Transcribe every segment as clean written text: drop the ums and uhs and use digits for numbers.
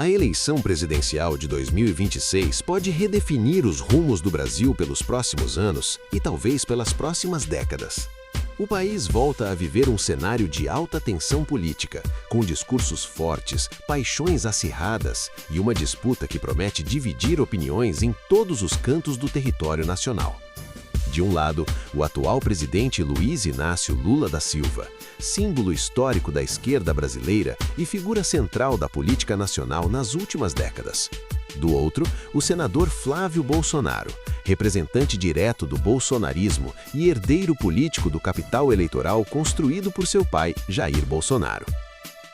A eleição presidencial de 2026 pode redefinir os rumos do Brasil pelos próximos anos e talvez pelas próximas décadas. O país volta a viver um cenário de alta tensão política, com discursos fortes, paixões acirradas e uma disputa que promete dividir opiniões em todos os cantos do território nacional. De um lado, o atual presidente Luiz Inácio Lula da Silva, símbolo histórico da esquerda brasileira e figura central da política nacional nas últimas décadas. Do outro, o senador Flávio Bolsonaro, representante direto do bolsonarismo e herdeiro político do capital eleitoral construído por seu pai, Jair Bolsonaro.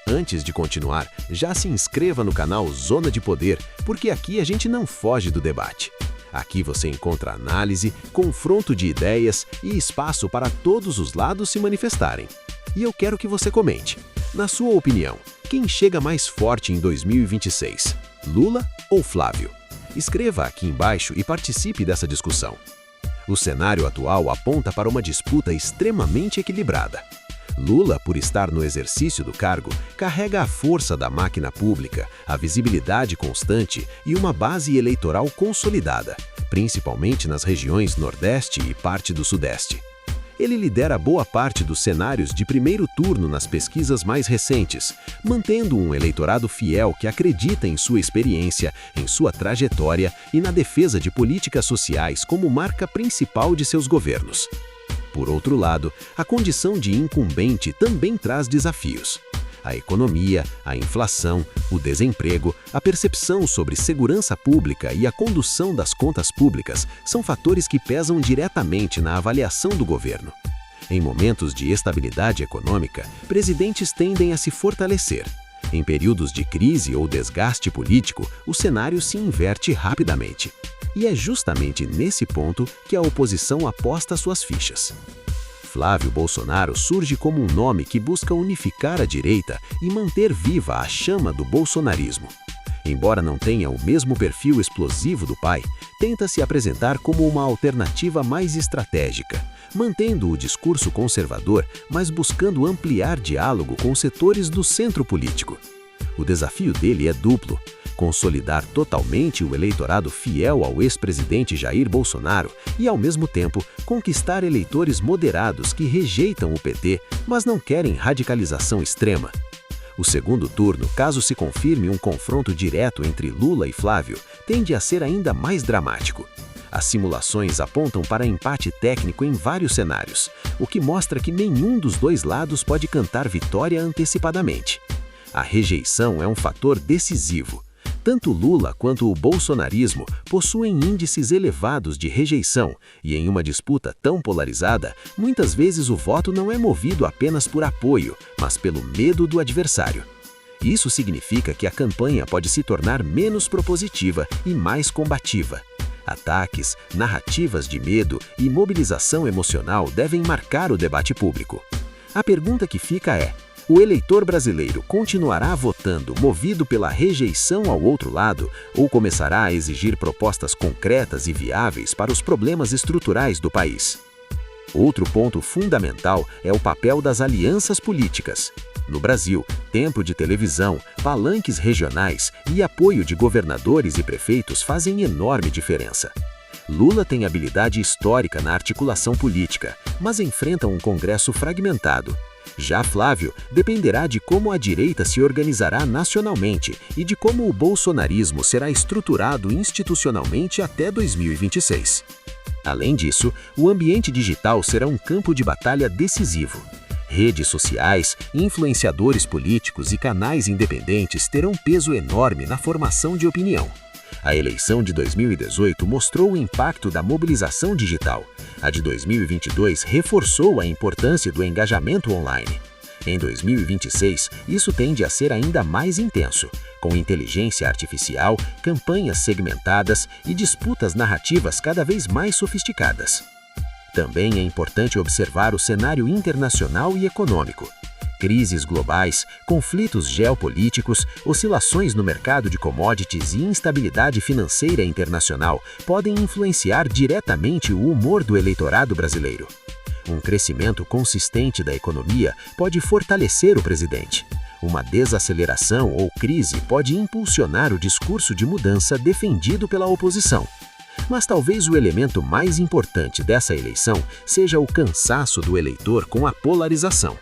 Antes de continuar, já se inscreva no canal Zona de Poder, porque aqui a gente não foge do debate. Aqui você encontra análise, confronto de ideias e espaço para todos os lados se manifestarem. E eu quero que você comente. Na sua opinião, quem chega mais forte em 2026? Lula ou Flávio? Escreva aqui embaixo e participe dessa discussão. O cenário atual aponta para uma disputa extremamente equilibrada. Lula, por estar no exercício do cargo, carrega a força da máquina pública, a visibilidade constante e uma base eleitoral consolidada, principalmente nas regiões Nordeste e parte do Sudeste. Ele lidera boa parte dos cenários de primeiro turno nas pesquisas mais recentes, mantendo um eleitorado fiel que acredita em sua experiência, em sua trajetória e na defesa de políticas sociais como marca principal de seus governos. Por outro lado, a condição de incumbente também traz desafios. A economia, a inflação, o desemprego, a percepção sobre segurança pública e a condução das contas públicas são fatores que pesam diretamente na avaliação do governo. Em momentos de estabilidade econômica, presidentes tendem a se fortalecer. Em períodos de crise ou desgaste político, o cenário se inverte rapidamente. E é justamente nesse ponto que a oposição aposta suas fichas. Flávio Bolsonaro surge como um nome que busca unificar a direita e manter viva a chama do bolsonarismo. Embora não tenha o mesmo perfil explosivo do pai, tenta se apresentar como uma alternativa mais estratégica, mantendo o discurso conservador, mas buscando ampliar diálogo com setores do centro político. O desafio dele é duplo: consolidar totalmente o eleitorado fiel ao ex-presidente Jair Bolsonaro e, ao mesmo tempo, conquistar eleitores moderados que rejeitam o PT, mas não querem radicalização extrema. O segundo turno, caso se confirme um confronto direto entre Lula e Flávio, tende a ser ainda mais dramático. As simulações apontam para empate técnico em vários cenários, o que mostra que nenhum dos dois lados pode cantar vitória antecipadamente. A rejeição é um fator decisivo. Tanto Lula quanto o bolsonarismo possuem índices elevados de rejeição e, em uma disputa tão polarizada, muitas vezes o voto não é movido apenas por apoio, mas pelo medo do adversário. Isso significa que a campanha pode se tornar menos propositiva e mais combativa. Ataques, narrativas de medo e mobilização emocional devem marcar o debate público. A pergunta que fica é: o eleitor brasileiro continuará votando movido pela rejeição ao outro lado ou começará a exigir propostas concretas e viáveis para os problemas estruturais do país? Outro ponto fundamental é o papel das alianças políticas. No Brasil, tempo de televisão, palanques regionais e apoio de governadores e prefeitos fazem enorme diferença. Lula tem habilidade histórica na articulação política, mas enfrenta um Congresso fragmentado. Já Flávio dependerá de como a direita se organizará nacionalmente e de como o bolsonarismo será estruturado institucionalmente até 2026. Além disso, o ambiente digital será um campo de batalha decisivo. Redes sociais, influenciadores políticos e canais independentes terão peso enorme na formação de opinião. A eleição de 2018 mostrou o impacto da mobilização digital. A de 2022 reforçou a importância do engajamento online. Em 2026, isso tende a ser ainda mais intenso, com inteligência artificial, campanhas segmentadas e disputas narrativas cada vez mais sofisticadas. Também é importante observar o cenário internacional e econômico. Crises globais, conflitos geopolíticos, oscilações no mercado de commodities e instabilidade financeira internacional podem influenciar diretamente o humor do eleitorado brasileiro. Um crescimento consistente da economia pode fortalecer o presidente. Uma desaceleração ou crise pode impulsionar o discurso de mudança defendido pela oposição. Mas talvez o elemento mais importante dessa eleição seja o cansaço do eleitor com a polarização.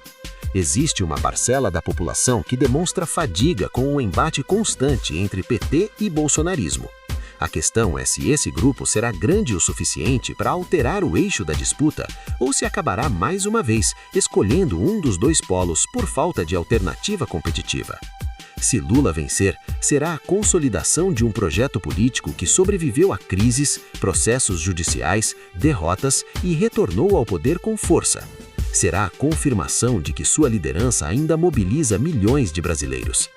Existe uma parcela da população que demonstra fadiga com o embate constante entre PT e bolsonarismo. A questão é se esse grupo será grande o suficiente para alterar o eixo da disputa ou se acabará mais uma vez escolhendo um dos dois polos por falta de alternativa competitiva. Se Lula vencer, será a consolidação de um projeto político que sobreviveu a crises, processos judiciais, derrotas e retornou ao poder com força. Será a confirmação de que sua liderança ainda mobiliza milhões de brasileiros.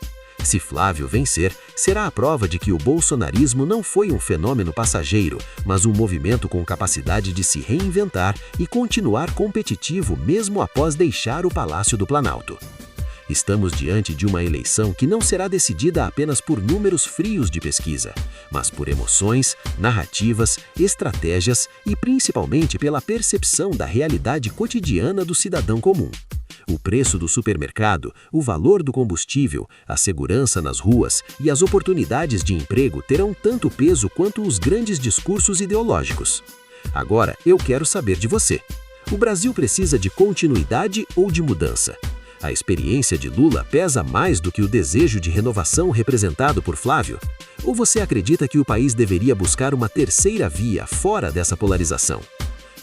Se Flávio vencer, será a prova de que o bolsonarismo não foi um fenômeno passageiro, mas um movimento com capacidade de se reinventar e continuar competitivo mesmo após deixar o Palácio do Planalto. Estamos diante de uma eleição que não será decidida apenas por números frios de pesquisa, mas por emoções, narrativas, estratégias e principalmente pela percepção da realidade cotidiana do cidadão comum. O preço do supermercado, o valor do combustível, a segurança nas ruas e as oportunidades de emprego terão tanto peso quanto os grandes discursos ideológicos. Agora, eu quero saber de você. O Brasil precisa de continuidade ou de mudança? A experiência de Lula pesa mais do que o desejo de renovação representado por Flávio? Ou você acredita que o país deveria buscar uma terceira via fora dessa polarização?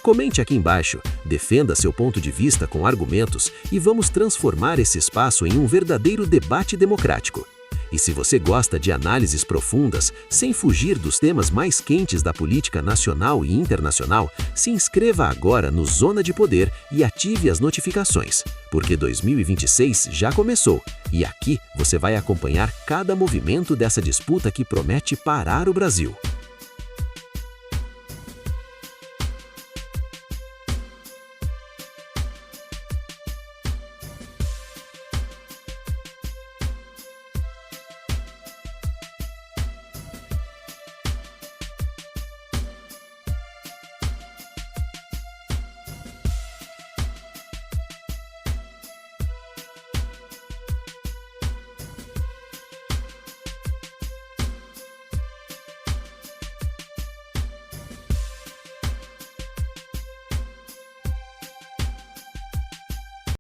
Comente aqui embaixo, defenda seu ponto de vista com argumentos e vamos transformar esse espaço em um verdadeiro debate democrático. E se você gosta de análises profundas, sem fugir dos temas mais quentes da política nacional e internacional, se inscreva agora no Zona de Poder e ative as notificações, porque 2026 já começou e aqui você vai acompanhar cada movimento dessa disputa que promete parar o Brasil.